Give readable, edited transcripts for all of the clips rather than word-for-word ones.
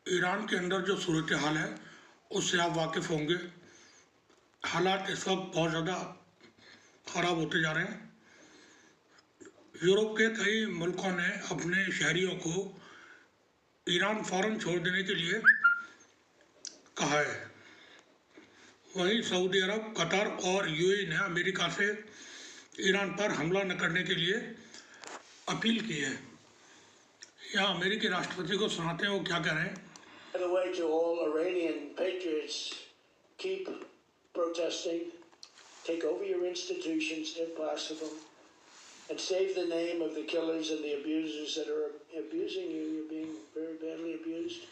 Iran के अंदर जो सूरत हाल है उससे आप वाकिफ़ होंगे। हालात इस वक्त बहुत ज़्यादा ख़राब होते जा रहे हैं। यूरोप के कई मुल्कों ने अपने शहरियों को ईरान फ़ौरन छोड़ देने के लिए कहा है। वहीं सऊदी अरब, कतर और यूएई ने अमेरिका से ईरान पर हमला न करने के लिए अपील की है। यहाँ अमेरिकी राष्ट्रपति को सुनाते हैं वो क्या कह रहे हैं। By the way, to all Iranian patriots, keep protesting, take over your institutions if possible, and save the name of the killers and the abusers that are abusing you. You're being very badly abused.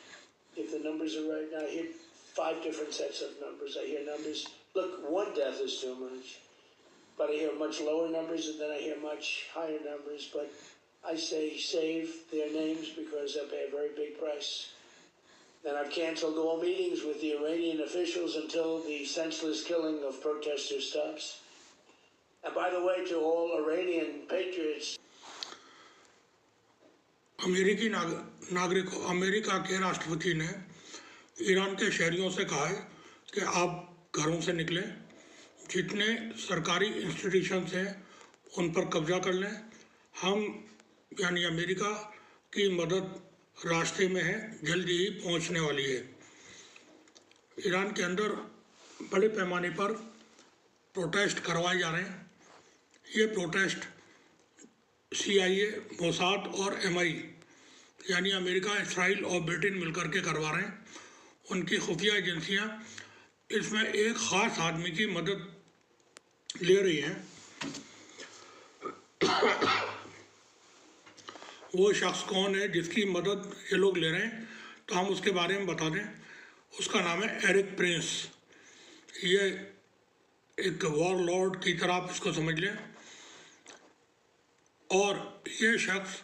If the numbers are right, now I hear 5 different sets of numbers. I hear numbers, look, 1 death is too much, but I hear much lower numbers, and then I hear much higher numbers. But I say save their names because they'll pay a very big price. Then I've canceled all meetings with the Iranian officials until the senseless killing of protesters stops. And by the way, to all Iranian patriots, अमेरिकी नागरिकों America के राष्ट्रपति ने Iran के शहरियों से कहा है कि आप घरों से निकलें, जितने सरकारी इंस्टीट्यूशंस हैं उन पर कब्जा कर लें। हम यानी अमेरिका की मदद रास्ते में है, जल्दी ही पहुंचने वाली है। ईरान के अंदर बड़े पैमाने पर प्रोटेस्ट करवाए जा रहे हैं। ये प्रोटेस्ट CIA, मोसाद और MI यानी अमेरिका, इसराइल और ब्रिटेन मिलकर के करवा रहे हैं। उनकी खुफिया एजेंसियां इसमें एक ख़ास आदमी की मदद ले रही हैं। वो शख्स कौन है जिसकी मदद ये लोग ले रहे हैं, तो हम उसके बारे में बता दें। उसका नाम है एरिक प्रिंस। ये एक वॉर लॉर्ड की तरह आप इसको समझ लें। और ये शख्स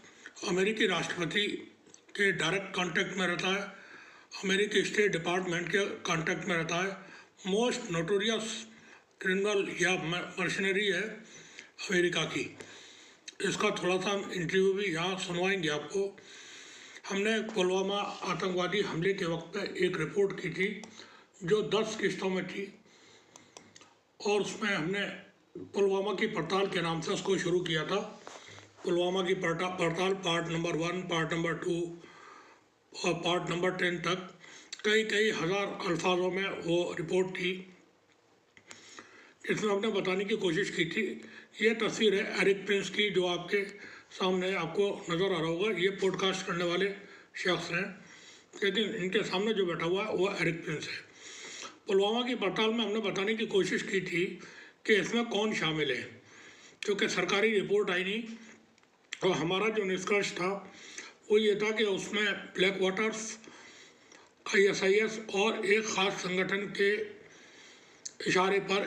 अमेरिकी राष्ट्रपति के डायरेक्ट कांटेक्ट में रहता है, अमेरिकी स्टेट डिपार्टमेंट के कांटेक्ट में रहता है। मोस्ट नोटोरियस क्रिमिनल या मर्शनरी है अमेरिका की। इसका थोड़ा सा इंटरव्यू भी यहाँ सुनवाएंगे आपको। हमने पुलवामा आतंकवादी हमले के वक्त एक रिपोर्ट की थी जो 10 किस्तों में थी, और उसमें हमने पुलवामा की पड़ताल के नाम से उसको शुरू किया था। पुलवामा की पड़ताल पार्ट नंबर 1, पार्ट नंबर 2 और पार्ट नंबर 10 तक कई हज़ार अल्फाजों में वो रिपोर्ट थी, जिसमें हमने बताने की कोशिश की थी। ये तस्वीर है एरिक प्रिंस की, जो आपके सामने आपको नज़र आ रहा होगा। ये पॉडकास्ट करने वाले शख्स हैं, लेकिन इनके सामने जो बैठा हुआ है वो एरिक प्रिंस है। पुलवामा की पड़ताल में हमने बताने की कोशिश की थी कि इसमें कौन शामिल है, क्योंकि सरकारी रिपोर्ट आई नहीं। और हमारा जो निष्कर्ष था वो ये था कि उसमें ब्लैक वाटर्स, ISIS और एक ख़ास संगठन के इशारे पर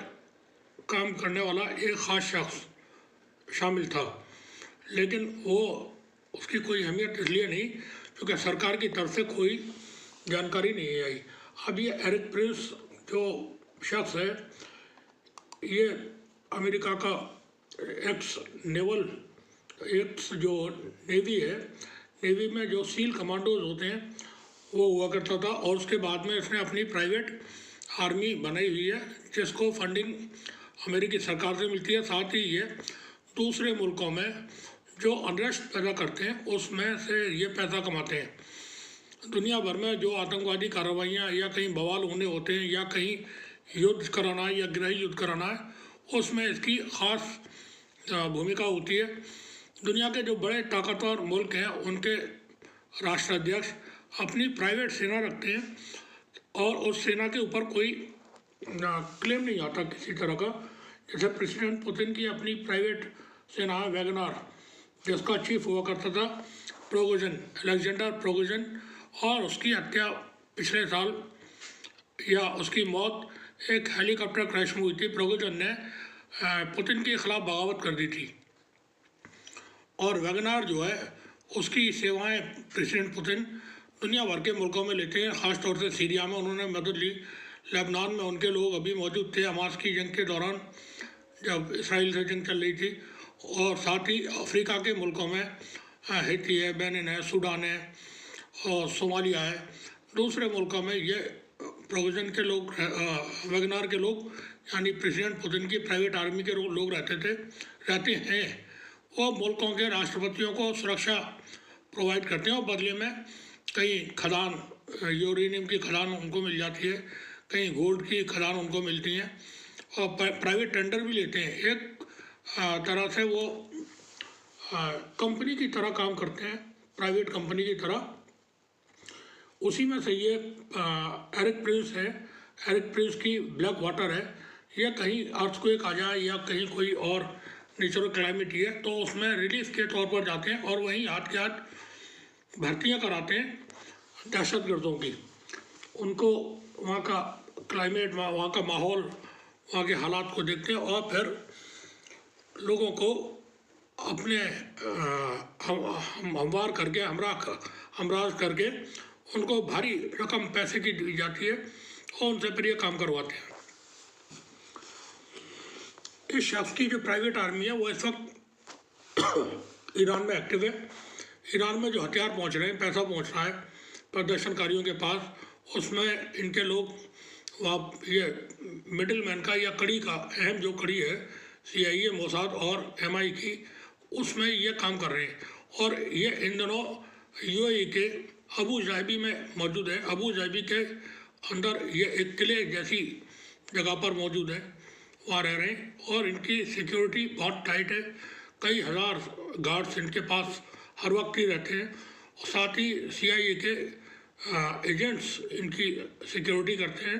काम करने वाला एक ख़ास शख्स शामिल था, लेकिन वो उसकी कोई अहमियत इसलिए नहीं क्योंकि सरकार की तरफ से कोई जानकारी नहीं आई। अब ये एरिक प्रिंस जो शख्स है, ये अमेरिका का एक्स जो नेवी है, नेवी में जो सील कमांडोज होते हैं वो हुआ करता था। और उसके बाद में इसने अपनी प्राइवेट आर्मी बनाई हुई है, जिसको फंडिंग अमेरिकी सरकार से मिलती है। साथ ही ये दूसरे मुल्कों में जो अनरेस्ट पैदा करते हैं उसमें से ये पैसा कमाते हैं। दुनिया भर में जो आतंकवादी कार्रवाइयाँ या कहीं बवाल होने होते हैं या कहीं युद्ध कराना है या गृह युद्ध कराना है, उसमें इसकी ख़ास भूमिका होती है। दुनिया के जो बड़े ताकतवर मुल्क हैं उनके राष्ट्राध्यक्ष अपनी प्राइवेट सेना रखते हैं, और उस सेना के ऊपर कोई क्लेम नहीं आता किसी तरह का। जैसे प्रेसिडेंट पुतिन की अपनी प्राइवेट सेना है वैगनर, जिसका चीफ हुआ करता था प्रोगोजन, अलेक्जेंडर प्रोगोजन, और उसकी हत्या पिछले साल या उसकी मौत एक हेलीकॉप्टर क्रैश में हुई थी। प्रोगोजन ने पुतिन के खिलाफ बगावत कर दी थी, और वैगनर जो है उसकी सेवाएं प्रेसिडेंट पुतिन दुनिया भर के मुल्कों में लेते हैं। ख़ास तौर से सीरिया में उन्होंने मदद ली, लेबनान में उनके लोग अभी मौजूद थे हमास की जंग के दौरान जब इसराइल से जंग चल रही थी, और साथ ही अफ्रीका के मुल्कों में हैती है, बेनिन है, सूडान है और सोमालिया है, दूसरे मुल्कों में ये प्रोविजन के लोग वैगनार के लोग यानी प्रेसिडेंट पुतिन की प्राइवेट आर्मी के लोग रहते हैं। वो मुल्कों के राष्ट्रपतियों को सुरक्षा प्रोवाइड करते हैं और बदले में कहीं खदान यूरेनियम की खदान उनको मिल जाती है, कहीं गोल्ड की खदान उनको मिलती हैं और प्राइवेट टेंडर भी लेते हैं। एक तरह से वो कंपनी की तरह काम करते हैं, प्राइवेट कंपनी की तरह। उसी में से ये एरिक प्रिंस है, एरिक प्रिंस की ब्लैक वाटर है। ये कहीं अर्थक्वेक आ जाए या कहीं कोई और नेचुरल क्लाइमेट है तो उसमें रिलीफ के तौर पर जाते हैं और वहीं हाथ के हाथ भर्तियाँ कराते हैं दहशतगर्दों की। उनको वहाँ का क्लाइमेट, वहाँ का माहौल, वहाँ के हालात को देखते हैं और फिर लोगों को अपने हमवार करके हमराज करके उनको भारी रकम पैसे की दी जाती है और उनसे फिर ये काम करवाते हैं। इस शख्स की जो प्राइवेट आर्मी है वो इस वक्त ईरान में एक्टिव है। ईरान में जो हथियार पहुंच रहे हैं, पैसा पहुंच रहा है प्रदर्शनकारियों के पास, उसमें इनके लोग वहाँ ये मिडिल मैन का या कड़ी का अहम जो कड़ी है CIA, मोसाद और MI की, उसमें ये काम कर रहे हैं। और ये इन दिनों UAE के अबू ज़ाबी में मौजूद है। अबू ज़ाबी के अंदर ये एक किले जैसी जगह पर मौजूद है, वहाँ रह रहे हैं और इनकी सिक्योरिटी बहुत टाइट है। कई हज़ार गार्ड्स इनके पास हर वक्त ही रहते हैं और साथ ही CIA के एजेंट्स इनकी सिक्योरिटी करते हैं।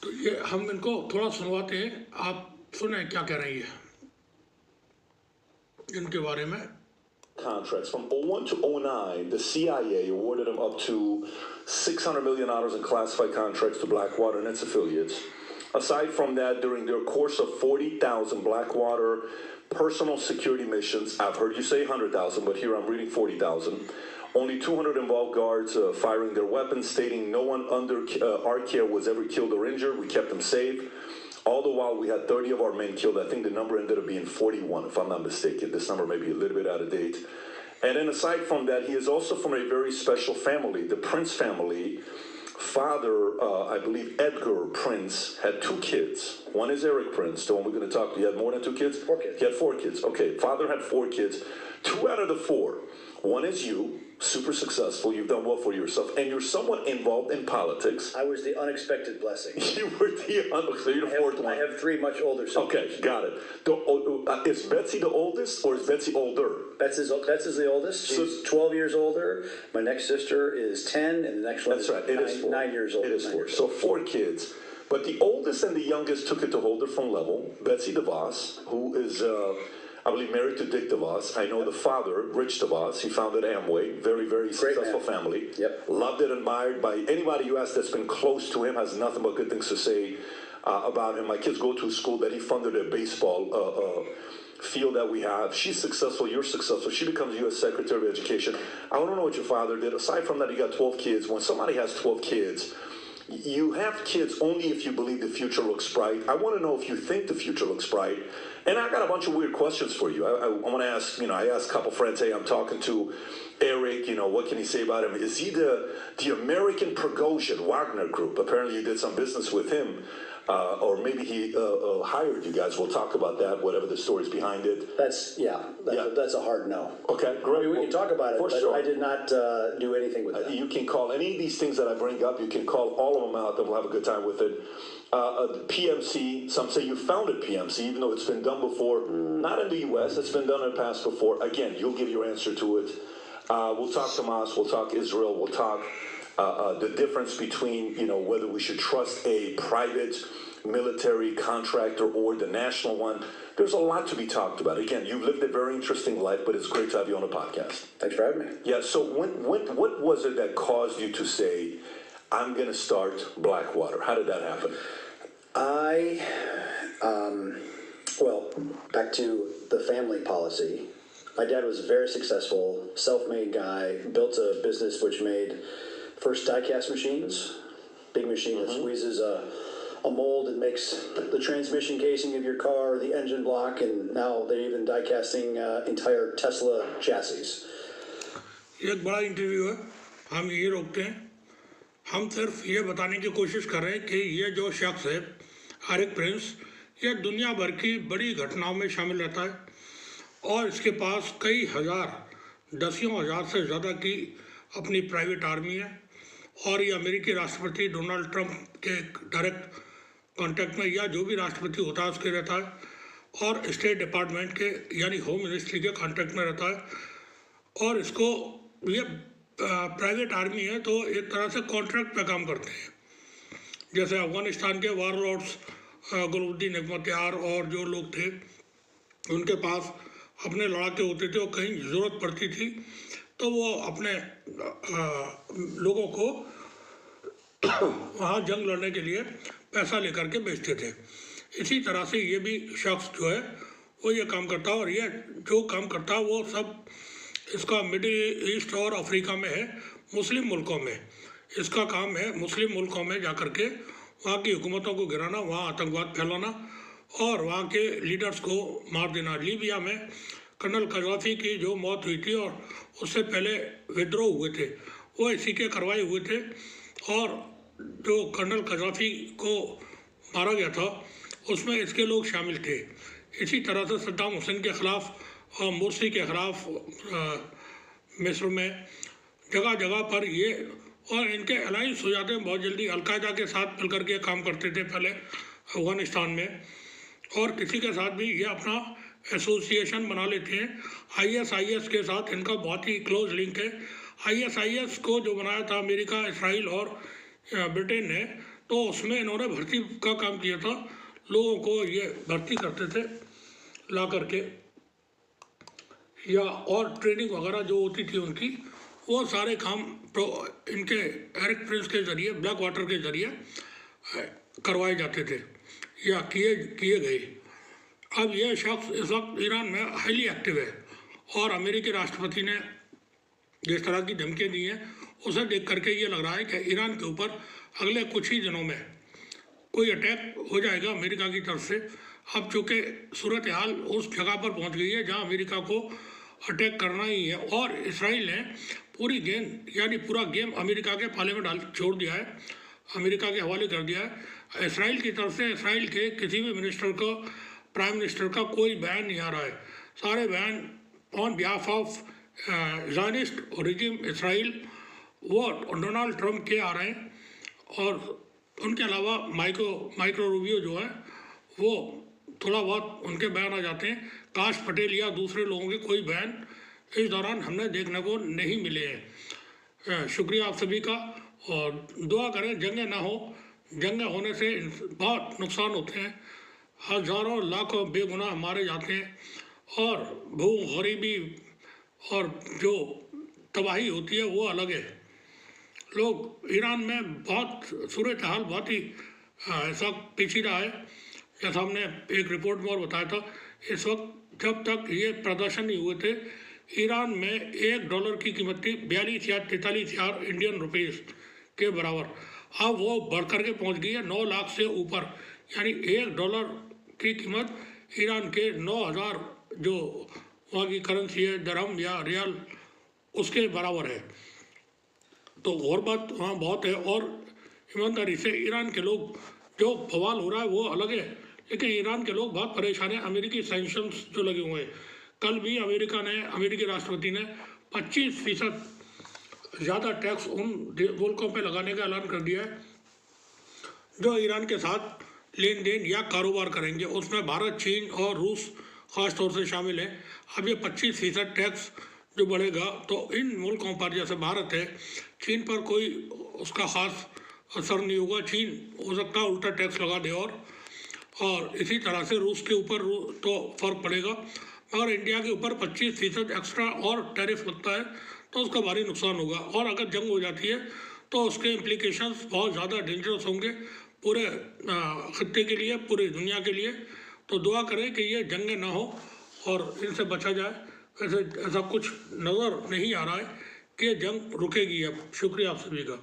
तो ये हम इनको थोड़ा सुनवाते हैं, आप सुने क्या कह रही है इनके बारे में। Contracts from 01 to 09, the CIA awarded them up to $600 million in classified contracts to Blackwater and its affiliates. Aside from that, during their course of 40,000 Blackwater personal security missions, I've heard you say 100,000, but here I'm reading 40,000. Only 200 involved guards firing their weapons, stating no one under our care was ever killed or injured. We kept them safe. All the while, we had 30 of our men killed. I think the number ended up being 41, if I'm not mistaken. This number may be a little bit out of date. And then aside from that, he is also from a very special family, the Prince family. Father, I believe Edgar Prince, had 2 kids. One is Eric Prince, the one we're going to talk to. He had more than 2 kids? 4 kids. He had 4 kids. Okay, father had 4 kids. 2 out of the 4. One is you, super successful. You've done well for yourself, and you're somewhat involved in politics. I was the unexpected blessing. You were so you're the 4th one. I have 3 much older sisters. Okay, got it. Is Betsy the oldest, or is Betsy older? Betsy's the oldest. She's 12 years older. My next sister is 10, and the next one That's right. It is 4. 9 years old. It is 4. So 4 kids. But the oldest and the youngest took it to hold it from level. Betsy DeVos, who is, I believe, married to Dick DeVos. I know the father, Rich DeVos. He founded Amway. Very, very successful family. Yep. Loved it, admired by anybody you ask that's been close to him, has nothing but good things to say about him. My kids go to a school that he funded a baseball field that we have. She's successful. You're successful. She becomes U.S. Secretary of Education. I want to know what your father did. Aside from that, you got 12 kids. When somebody has 12 kids, you have kids only if you believe the future looks bright. I want to know if you think the future looks bright. And I got a bunch of weird questions for you. I want to ask, I asked a couple friends, hey, I'm talking to Eric, what can he say about him? Is he the American Prigozhin Wagner Group? Apparently you did some business with him. Or maybe he hired you guys. We'll talk about that, whatever the story's behind it. That's a hard no. Okay, great. We can talk about it, but sure. I did not do anything with that. You can call any of these things that I bring up. You can call all of them out, and we'll have a good time with it. PMC, some say you founded PMC, even though it's been done before. Not in the U.S., it's been done in the past before. Again, you'll give your answer to it. We'll talk Hamas, we'll talk Israel, we'll talk the difference between, whether we should trust a private military contractor or the national one. There's a lot to be talked about. Again, you've lived a very interesting life, but it's great to have you on the podcast. Thanks for having me. Yeah, so what was it that caused you to say, I'm going to start Blackwater? How did that happen? Well, back to the family policy. My dad was a very successful, self-made guy, built a business which made first die-cast machines, big machine that squeezes a mold and makes the transmission casing of your car, the engine block, and now they're even die-casting entire Tesla chassis. एक बड़ा interview है हम यही रोकते हैं। हम सिर्फ ये बताने की कोशिश कर रहे हैं कि ये जो शख्स है एरिक प्रिंस, ये दुनिया भर की बड़ी घटनाओं में शामिल रहता है और इसके पास कई हज़ार, दसियों हज़ार से ज़्यादा की अपनी प्राइवेट आर्मी है और ये अमेरिकी राष्ट्रपति डोनाल्ड ट्रंप के डायरेक्ट कांटेक्ट में या जो भी राष्ट्रपति होता है उसके रहता है और स्टेट डिपार्टमेंट के यानी होम मिनिस्ट्री के कांटेक्ट में रहता है। और इसको ये प्राइवेट आर्मी है तो एक तरह से कॉन्ट्रैक्ट पे काम करते हैं। जैसे अफगानिस्तान के वारलॉर्ड्स गुलबुद्दीन अहमद और जो लोग थे उनके पास अपने लड़ाके होते थे और कहीं ज़रूरत पड़ती थी तो वो अपने लोगों को वहाँ जंग लड़ने के लिए पैसा लेकर के बेचते थे। इसी तरह से ये भी शख्स जो है वो ये काम करता है और ये जो काम करता है वो सब इसका मिडिल ईस्ट और अफ्रीका में है, मुस्लिम मुल्कों में। इसका काम है मुस्लिम मुल्कों में जाकर के वहाँ की हुकूमतों को गिराना, वहाँ आतंकवाद फैलाना और वहाँ के लीडर्स को मार देना। लीबिया में कर्नल कज़ाफ़ी की जो मौत हुई थी और उससे पहले विद्रोह हुए थे वो इसी के करवाए हुए थे और जो कर्नल कज़ाफ़ी को मारा गया था उसमें इसके लोग शामिल थे। इसी तरह से सद्दाम हुसैन के ख़िलाफ़ और मुर्सी के ख़िलाफ़ मिस्र में जगह जगह पर ये और इनके अलाइंस हो जाते हैं बहुत जल्दी। अलकायदा के साथ मिलकर के काम करते थे पहले अफ़गानिस्तान में और किसी के साथ भी ये अपना एसोसिएशन बना लेते हैं। ISIS के साथ इनका बहुत ही क्लोज लिंक है। ISIS को जो बनाया था अमेरिका, इसराइल और ब्रिटेन ने, तो उसमें इन्होंने भर्ती का काम किया था। लोगों को ये भर्ती करते थे ला करके या और ट्रेनिंग वगैरह जो होती थी उनकी, वो सारे काम इनके एरिक प्रिंस के ज़रिए, ब्लैक वाटर के ज़रिए करवाए जाते थे या किए गए। अब यह शख्स इस वक्त ईरान में हाईली एक्टिव है और अमेरिकी राष्ट्रपति ने जिस तरह की धमकियाँ दी हैं उसे देख करके ये लग रहा है कि ईरान के ऊपर अगले कुछ ही दिनों में कोई अटैक हो जाएगा अमेरिका की तरफ से। अब चूँकि सूरत हाल उस जगह पर पहुंच गई है जहां अमेरिका को अटैक करना ही है और इसराइल ने पूरी गेंद यानी पूरा गेम अमेरिका के पाले में छोड़ दिया है, अमेरिका के हवाले कर दिया है। इसराइल की तरफ से इसराइल के किसी भी मिनिस्टर को, प्राइम मिनिस्टर का कोई बयान नहीं आ रहा है। सारे बयान on behalf of Zionist regime Israel वो डोनाल्ड ट्रंप के आ रहे हैं और उनके अलावा माइक्रो रूबियो जो है वो थोड़ा बहुत उनके बयान आ जाते हैं। काश पटेल या दूसरे लोगों के कोई बयान इस दौरान हमने देखने को नहीं मिले हैं। शुक्रिया आप सभी का और दुआ करें जंगें ना हो। जंगें होने से बहुत नुकसान होते हैं, हज़ारों लाखों बेगुनाह मारे जाते हैं और भूख, गरीबी और जो तबाही होती है वो अलग है। लोग ईरान में बहुत सूरत हाल बहुत ही ऐसा पेचीदा है। जैसा हमने एक रिपोर्ट में और बताया था, इस वक्त जब तक ये प्रदर्शन नहीं हुए थे ईरान में $1 की कीमत थी 42 या 43 हज़ार इंडियन रुपीज़ के बराबर। अब वो बढ़ कर के पहुँच गई है 9 लाख से ऊपर, यानी $1 की कीमत ईरान के 9,000 जो वहाँ की करेंसी है दरहम या रियाल उसके बराबर है। तो गुर्बत वहाँ बहुत है और ईमानदारी से ईरान के लोग, जो बवाल हो रहा है वो अलग है, लेकिन ईरान के लोग बहुत परेशान हैं। अमेरिकी सैंक्शंस जो लगे हुए हैं, कल भी अमेरिकी राष्ट्रपति ने 25% ज़्यादा टैक्स उन मुल्कों पे लगाने का ऐलान कर दिया है जो ईरान के साथ लेन देन या कारोबार करेंगे। उसमें भारत, चीन और रूस ख़ास तौर से शामिल है। अब ये 25% टैक्स जो बढ़ेगा तो इन मुल्कों पर, जैसे भारत है, चीन पर कोई उसका ख़ास असर नहीं होगा। चीन हो सकता है उल्टा टैक्स लगा दे और इसी तरह से रूस के ऊपर तो फ़र्क पड़ेगा, मगर इंडिया के ऊपर 25% एक्स्ट्रा और टैरिफ लगता है तो उसका भारी नुकसान होगा। और अगर जंग हो जाती है तो उसके इम्प्लीकेशंस बहुत ज़्यादा डेंजरस होंगे पूरे खत्ते के लिए, पूरी दुनिया के लिए। तो दुआ करें कि ये जंगें ना हो और इनसे बचा जाए। वैसे ऐसा कुछ नज़र नहीं आ रहा है कि जंग रुकेगी अब। शुक्रिया आप सभी का।